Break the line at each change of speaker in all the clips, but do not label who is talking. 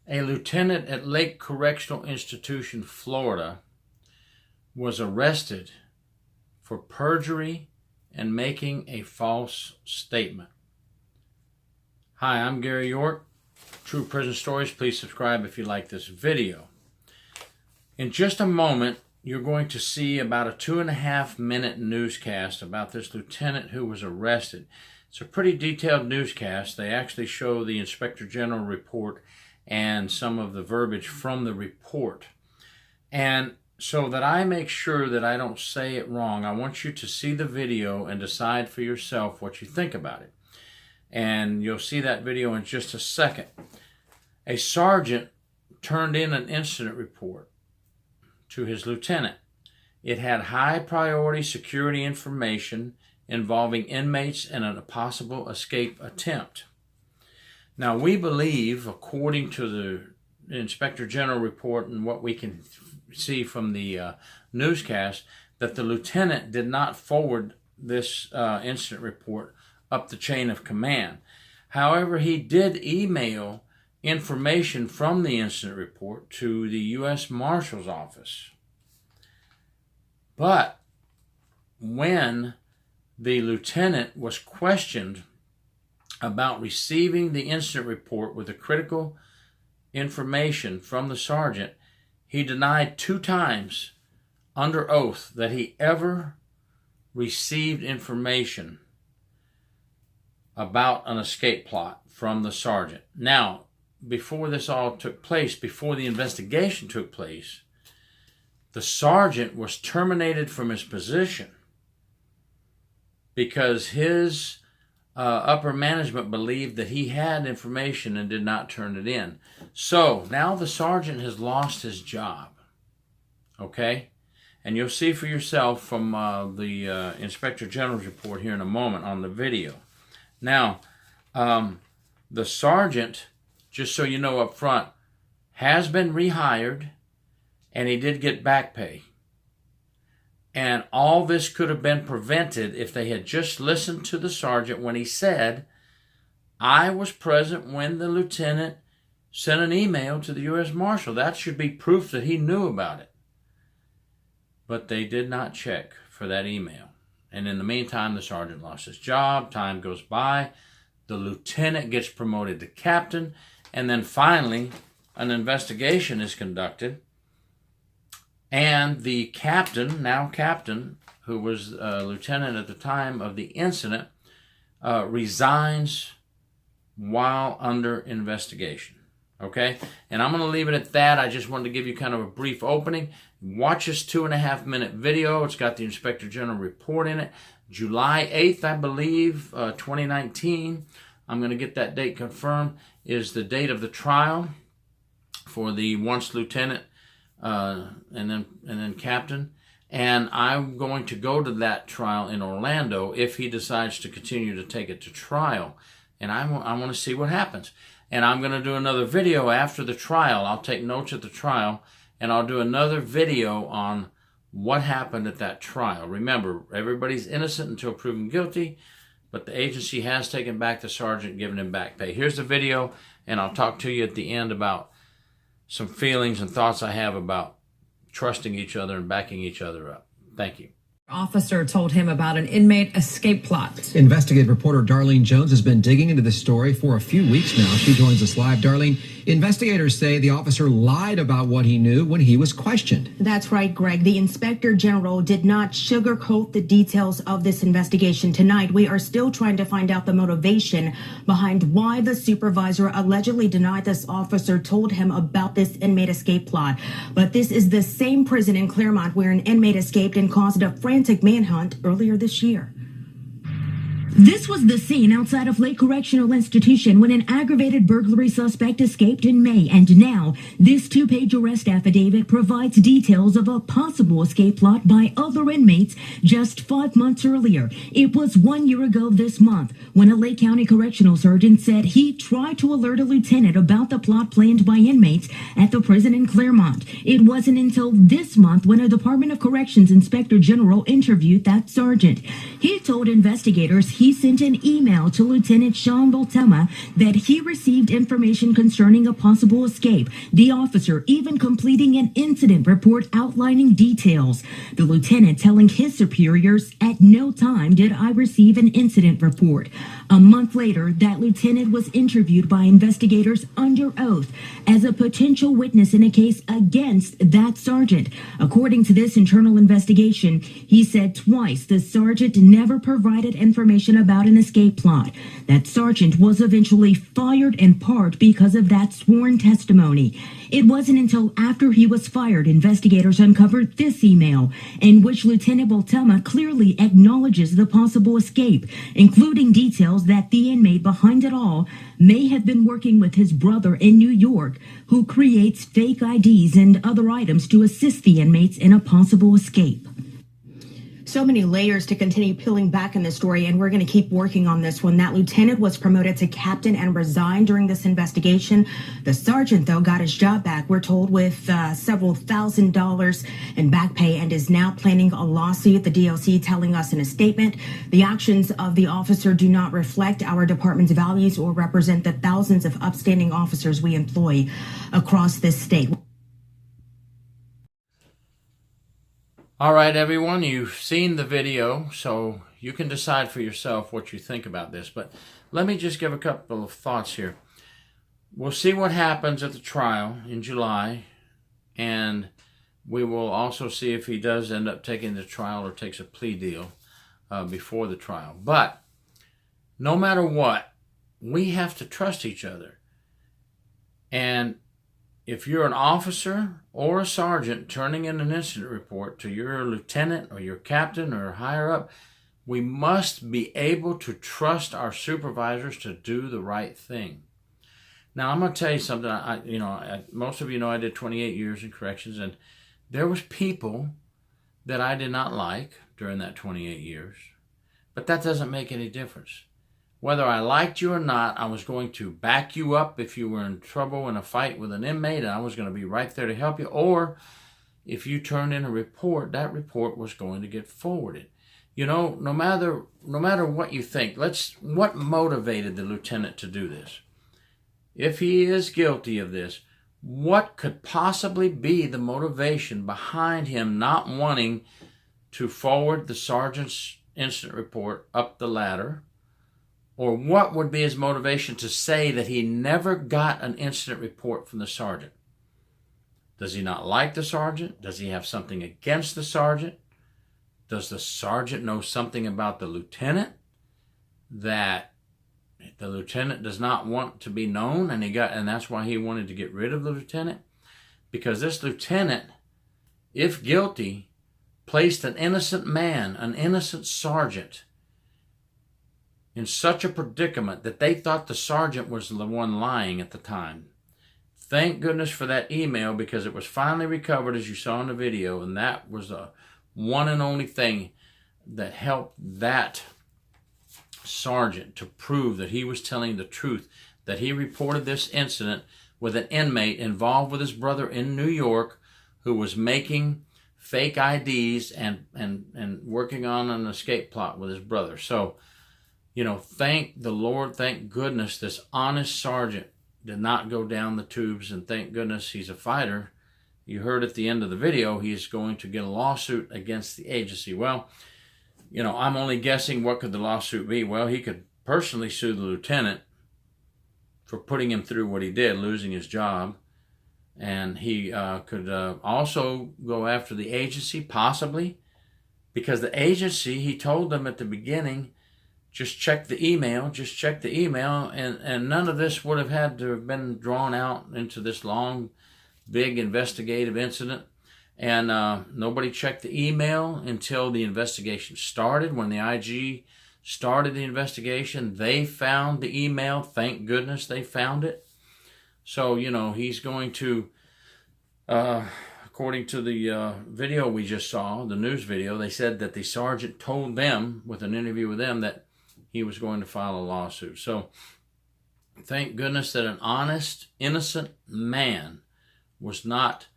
A lieutenant at Lake Correctional Institution, Florida, was arrested for perjury and making a false statement. Hi, I'm Gary York. True Prison Stories. Please subscribe if you like this video. In just a moment, you're going to see about a 2.5-minute newscast about this lieutenant who was arrested. It's a pretty detailed newscast. They actually show the Inspector General report and some of the verbiage from the report. And so that I make sure that I don't say it wrong, I want you to see the video and decide for yourself what you think about it. And you'll see that video in just a second. A sergeant turned in an incident report to his lieutenant. It had high priority security information involving inmates and a possible escape attempt. Now, we believe, according to the Inspector General report and what we can see from the newscast, that the lieutenant did not forward this incident report up the chain of command. However, he did email information from the incident report to the U.S. Marshal's office. But when the lieutenant was questioned about receiving the incident report with the critical information from the sergeant, he denied 2 times under oath that he ever received information about an escape plot from the sergeant. Now, before this all took place, before the investigation took place, the sergeant was terminated from his position because his upper management believed that he had information and did not turn it in. So now the sergeant has lost his job. Okay? And you'll see for yourself from the Inspector General's report here in a moment on the video. Now, the sergeant, just so you know up front, has been rehired, and he did get back pay. And all this could have been prevented if they had just listened to the sergeant when he said, I was present when the lieutenant sent an email to the U.S. Marshal. That should be proof that he knew about it. But they did not check for that email. And in the meantime, the sergeant lost his job. Time goes by. The lieutenant gets promoted to captain. And then finally, an investigation is conducted. And the captain, now captain, who was lieutenant at the time of the incident, resigns while under investigation. Okay? And I'm going to leave it at that. I just wanted to give you kind of a brief opening. Watch this 2.5-minute video. It's got the Inspector General report in it. July 8th, I believe, 2019. I'm going to get that date confirmed, is the date of the trial for the once lieutenant and then captain. And I'm going to go to that trial in Orlando if he decides to continue to take it to trial. And I want to see what happens. And I'm going to do another video after the trial. I'll take notes at the trial, and I'll do another video on what happened at that trial. Remember, everybody's innocent until proven guilty, but the agency has taken back the sergeant, given him back pay. Here's the video, and I'll talk to you at the end about some feelings and thoughts I have about trusting each other and backing each other up. Thank you.
Officer told him about an inmate escape plot.
Investigative reporter Darlene Jones has been digging into this story for a few weeks now. She joins us live. Darlene, investigators say the officer lied about what he knew when he was questioned.
That's right, Greg. The Inspector General did not sugarcoat the details of this investigation. Tonight, we are still trying to find out the motivation behind why the supervisor allegedly denied this officer told him about this inmate escape plot. But this is the same prison in Claremont where an inmate escaped and caused a frantic manhunt earlier this year.
This was the scene outside of Lake Correctional Institution when an aggravated burglary suspect escaped in May. And now, this 2-page arrest affidavit provides details of a possible escape plot by other inmates just 5 months earlier. It was 1 year ago this month when a Lake County correctional surgeon said he tried to alert a lieutenant about the plot planned by inmates at the prison in Claremont. It wasn't until this month when a Department of Corrections Inspector General interviewed that sergeant. He told investigators he he sent an email to Lieutenant Sean Boltema that he received information concerning a possible escape, the officer even completing an incident report outlining details. The lieutenant telling his superiors, "At no time did I receive an incident report." A month later, that lieutenant was interviewed by investigators under oath as a potential witness in a case against that sergeant. According to this internal investigation, he said twice the sergeant never provided information about an escape plot. That sergeant was eventually fired in part because of that sworn testimony. It wasn't until after he was fired investigators uncovered this email, in which Lieutenant Boltema clearly acknowledges the possible escape, including details that the inmate behind it all may have been working with his brother in New York, who creates fake IDs and other items to assist the inmates in a possible escape.
So many layers to continue peeling back in this story, and we're going to keep working on this one. That lieutenant was promoted to captain and resigned during this investigation. The sergeant, though, got his job back, we're told, with several $1,000s in back pay, and is now planning a lawsuit. The DLC telling us in a statement, "The actions of the officer do not reflect our department's values or represent the thousands of upstanding officers we employ across this state."
All right, everyone, you've seen the video, so you can decide for yourself what you think about this. But let me just give a couple of thoughts here. We'll see what happens at the trial in July, and we will also see if he does end up taking the trial or takes a plea deal before the trial. But no matter what, we have to trust each other. And if you're an officer or a sergeant turning in an incident report to your lieutenant or your captain or higher up, we must be able to trust our supervisors to do the right thing. Now, I'm going to tell you something. Most of you know I did 28 years in corrections, and there was people that I did not like during that 28 years. But that doesn't make any difference. Whether I liked you or not, I was going to back you up if you were in trouble in a fight with an inmate, and I was going to be right there to help you. Or if you turned in a report, that report was going to get forwarded. You know, no matter what you think, what motivated the lieutenant to do this? If he is guilty of this, what could possibly be the motivation behind him not wanting to forward the sergeant's incident report up the ladder? Or what would be his motivation to say that he never got an incident report from the sergeant? Does he not like the sergeant? Does he have something against the sergeant? Does the sergeant know something about the lieutenant that the lieutenant does not want to be known, and that's why he wanted to get rid of the lieutenant? Because this lieutenant, if guilty, placed an innocent man, an innocent sergeant, in such a predicament that they thought the sergeant was the one lying at the time. Thank goodness for that email, because it was finally recovered, as you saw in the video, and that was the one and only thing that helped that sergeant to prove that he was telling the truth, that he reported this incident with an inmate involved with his brother in New York who was making fake IDs and working on an escape plot with his brother. So, thank the Lord, thank goodness this honest sergeant did not go down the tubes, and thank goodness he's a fighter. You heard at the end of the video, he's going to get a lawsuit against the agency. Well, I'm only guessing what could the lawsuit be. Well, he could personally sue the lieutenant for putting him through what he did, losing his job. And he could also go after the agency, possibly, because the agency, he told them at the beginning, just check the email, and none of this would have had to have been drawn out into this long, big investigative incident. And nobody checked the email until the investigation started. When the IG started the investigation, they found the email. Thank goodness they found it. So, he's going to, according to the video we just saw, the news video, they said that the sergeant told them, with an interview with them, that he was going to file a lawsuit. So thank goodness that an honest, innocent man was not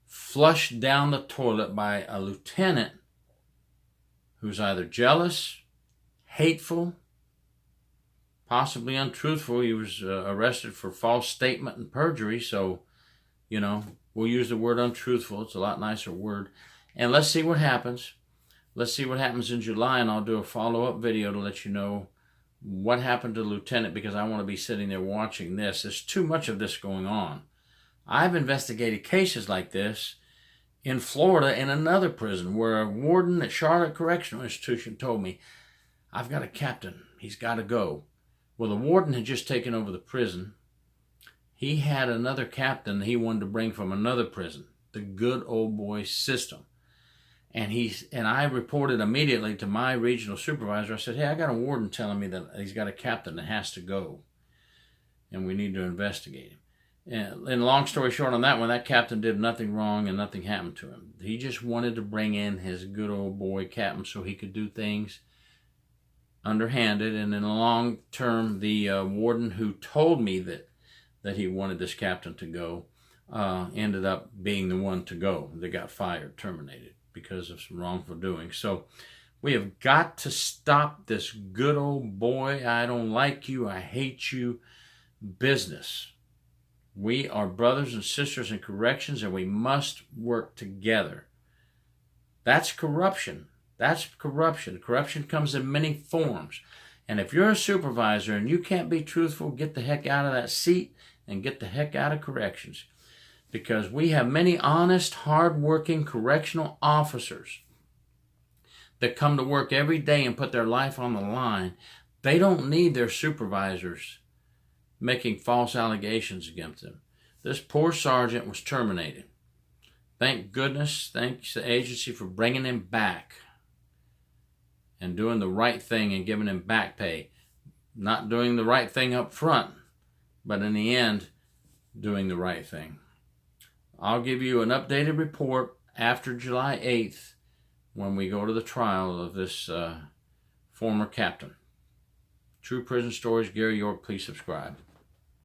flushed down the toilet by a lieutenant who's either jealous, hateful, possibly untruthful. He was arrested for false statement and perjury. So, you know, we'll use the word untruthful. It's a lot nicer word. And let's see what happens. Let's see what happens in July, and I'll do a follow-up video to let you know what happened to Lieutenant, because I want to be sitting there watching this. There's too much of this going on. I've investigated cases like this in Florida in another prison where a warden at Charlotte Correctional Institution told me, I've got a captain. He's got to go. Well, the warden had just taken over the prison. He had another captain he wanted to bring from another prison, the good old boy system. And I reported immediately to my regional supervisor. I said, hey, I got a warden telling me that he's got a captain that has to go, and we need to investigate him. And long story short on that one, that captain did nothing wrong and nothing happened to him. He just wanted to bring in his good old boy captain so he could do things underhanded. And in the long term, the warden who told me that he wanted this captain to go ended up being the one to go. They got fired, terminated, because of some wrongful doing. So we have got to stop this good old boy, I don't like you, I hate you business. We are brothers and sisters in corrections, and we must work together. That's corruption. That's corruption. Corruption comes in many forms. And if you're a supervisor and you can't be truthful, get the heck out of that seat and get the heck out of corrections. Because we have many honest, hard-working correctional officers that come to work every day and put their life on the line. They don't need their supervisors making false allegations against them. This poor sergeant was terminated. Thank goodness, thanks the agency for bringing him back and doing the right thing and giving him back pay. Not doing the right thing up front, but in the end, doing the right thing. I'll give you an updated report after July 8th when we go to the trial of this former captain. True Prison Stories, Gary York, please subscribe.